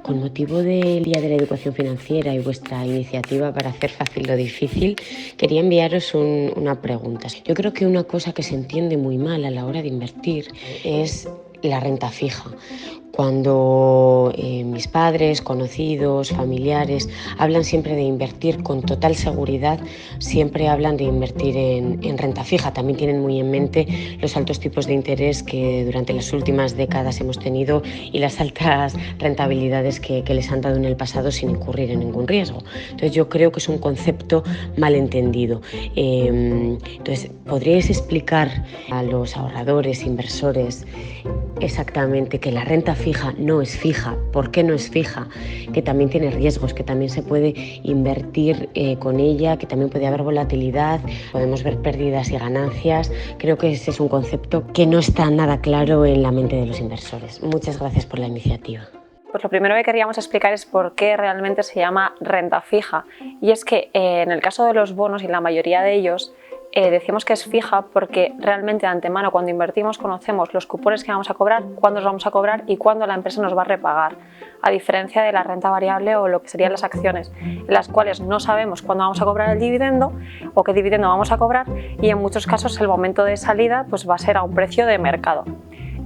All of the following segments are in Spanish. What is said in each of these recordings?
Con motivo del Día de la Educación Financiera y vuestra iniciativa para hacer fácil lo difícil, quería enviaros una pregunta. Yo creo que una cosa que se entiende muy mal a la hora de invertir es la renta fija. Cuando mis padres, conocidos, familiares hablan siempre de invertir con total seguridad, siempre hablan de invertir en renta fija. También tienen muy en mente los altos tipos de interés que durante las últimas décadas hemos tenido y las altas rentabilidades que les han dado en el pasado sin incurrir en ningún riesgo. Entonces yo creo que es un concepto malentendido. Entonces, ¿podríais explicar a los ahorradores, inversores, exactamente que la renta fija no es fija? ¿Por qué no es fija? Que también tiene riesgos, que también se puede invertir con ella, que también puede haber volatilidad, podemos ver pérdidas y ganancias. Creo que ese es un concepto que no está nada claro en la mente de los inversores. Muchas gracias por la iniciativa. Pues lo primero que queríamos explicar es por qué realmente se llama renta fija. Y es que en el caso de los bonos y la mayoría de ellos, decimos que es fija porque realmente de antemano cuando invertimos conocemos los cupones que vamos a cobrar, cuándo los vamos a cobrar y cuándo la empresa nos va a repagar, a diferencia de la renta variable o lo que serían las acciones, en las cuales no sabemos cuándo vamos a cobrar el dividendo o qué dividendo vamos a cobrar, y en muchos casos el momento de salida pues va a ser a un precio de mercado.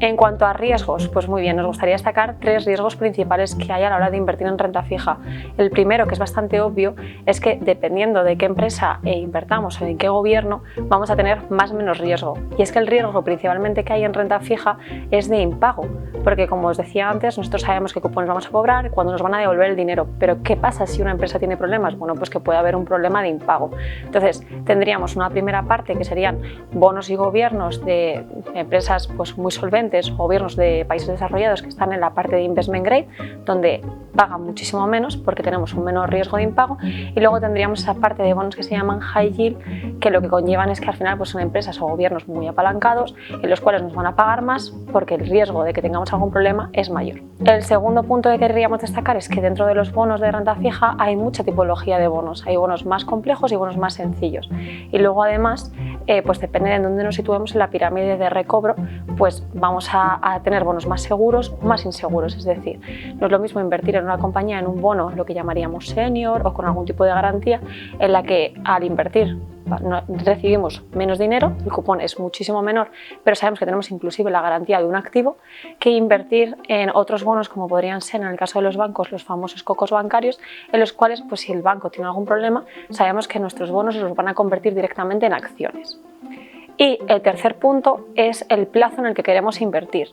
En cuanto a riesgos, pues muy bien, nos gustaría destacar tres riesgos principales que hay a la hora de invertir en renta fija. El primero, que es bastante obvio, es que dependiendo de qué empresa invertamos o en qué gobierno, vamos a tener más o menos riesgo. Y es que el riesgo principalmente que hay en renta fija es de impago, porque como os decía antes, nosotros sabemos qué cupones vamos a cobrar, cuándo nos van a devolver el dinero. Pero ¿qué pasa si una empresa tiene problemas? Bueno, pues que puede haber un problema de impago. Entonces, tendríamos una primera parte que serían bonos y gobiernos de empresas pues muy solventes, gobiernos de países desarrollados que están en la parte de investment grade, donde pagan muchísimo menos porque tenemos un menor riesgo de impago, y luego tendríamos esa parte de bonos que se llaman high yield, que lo que conllevan es que al final pues son empresas o gobiernos muy apalancados en los cuales nos van a pagar más porque el riesgo de que tengamos algún problema es mayor. El segundo punto que querríamos destacar es que dentro de los bonos de renta fija hay mucha tipología de bonos, hay bonos más complejos y bonos más sencillos, y luego además pues depende de dónde nos situemos en la pirámide de recobro, pues vamos a tener bonos más seguros o más inseguros. Es decir, no es lo mismo invertir en una compañía en un bono, lo que llamaríamos senior o con algún tipo de garantía, en la que al invertir recibimos menos dinero, el cupón es muchísimo menor, pero sabemos que tenemos inclusive la garantía de un activo, que invertir en otros bonos como podrían ser, en el caso de los bancos, los famosos cocos bancarios, en los cuales pues si el banco tiene algún problema, sabemos que nuestros bonos los van a convertir directamente en acciones. Y el tercer punto es el plazo en el que queremos invertir.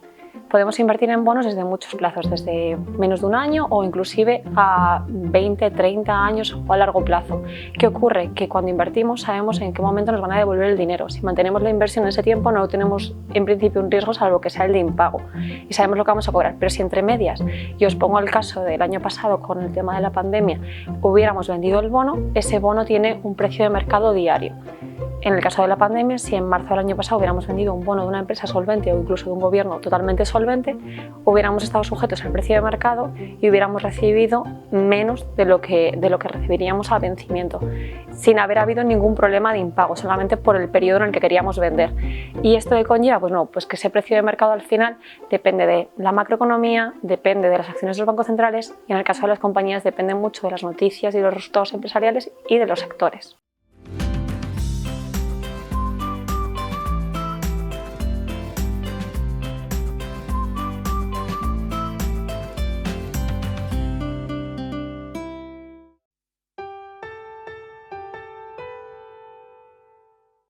Podemos invertir en bonos desde muchos plazos, desde menos de un año o inclusive a 20, 30 años o a largo plazo. ¿Qué ocurre? Que cuando invertimos sabemos en qué momento nos van a devolver el dinero. Si mantenemos la inversión en ese tiempo no tenemos en principio un riesgo salvo que sea el de impago y sabemos lo que vamos a cobrar. Pero si entre medias, y os pongo el caso del año pasado con el tema de la pandemia, hubiéramos vendido el bono, ese bono tiene un precio de mercado diario. En el caso de la pandemia, si en marzo del año pasado hubiéramos vendido un bono de una empresa solvente o incluso de un gobierno totalmente solvente, hubiéramos estado sujetos al precio de mercado y hubiéramos recibido menos de lo que recibiríamos a vencimiento, sin haber habido ningún problema de impago, solamente por el periodo en el que queríamos vender. ¿Y esto qué conlleva? Pues no, pues que ese precio de mercado al final depende de la macroeconomía, depende de las acciones de los bancos centrales y en el caso de las compañías depende mucho de las noticias y los resultados empresariales y de los sectores.